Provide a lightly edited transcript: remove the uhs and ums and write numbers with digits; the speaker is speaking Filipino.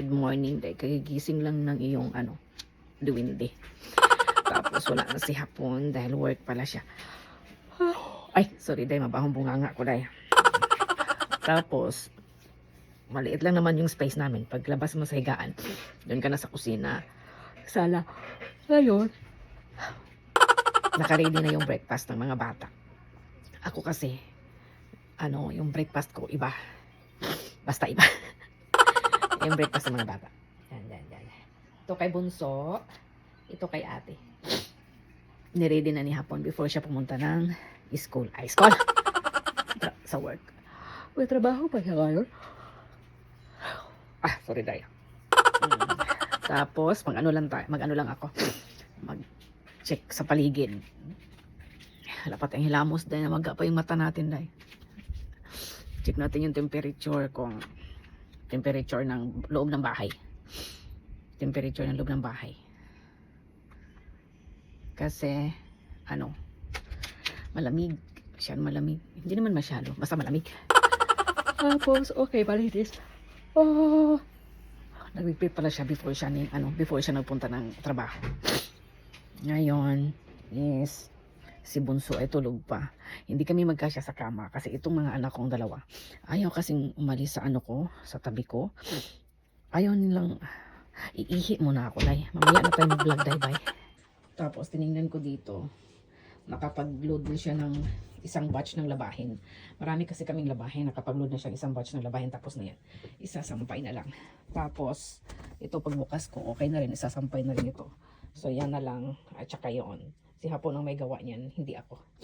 Good morning, day. Kagigising lang ng iyong duwinde. Tapos wala na si Hapon dahil work pala siya. Ay, sorry, day. Mabahong bunganga ko, day. Tapos, maliit lang naman yung space namin. Paglabas mo sa higaan, doon ka na sa kusina. Sala. Ngayon, naka-ready na yung breakfast ng mga bata. Ako kasi, yung breakfast ko, iba. Basta iba. Yung breakfast ng mga bata. Yan. Ito kay Bunso. Ito kay ate. Niready na ni Hapon before siya pumunta ng school. Ay, school! Sa work. May trabaho pa siya ngayon. Sorry, Day. Tapos, mag-ano lang ako. Mag-check sa paligid. Dapat ang hilamos, Day, na maga pa yung mata natin, Day. Check natin yung temperature ng loob ng bahay. Temperature ng loob ng bahay. Kasi, malamig. Masyadong malamig. Hindi naman masyado. Basta malamig. Tapos, okay, palitis. Nag-prepare pala siya before siya nagpunta ng trabaho. Ngayon, is si Bunso ay tulog pa. Hindi kami magkasya sa kama kasi itong mga anak kong dalawa ayaw kasing umalis sa sa tabi ko. Ayaw nilang iihi muna ako, Day. Mamaya na tayo mag-vlog, Day, bye. Tapos tiningnan ko dito, nakapag-load na siya ng isang batch ng labahin. Marami kasi kaming labahin, nakapag-load na siya isang batch ng labahin, tapos na yan. Isasampay na lang. Tapos, ito pagbukas ko, okay na rin, isasampay na rin ito. So, yan na lang, at saka yun. Si Hapon ang may gawa niyan, hindi ako.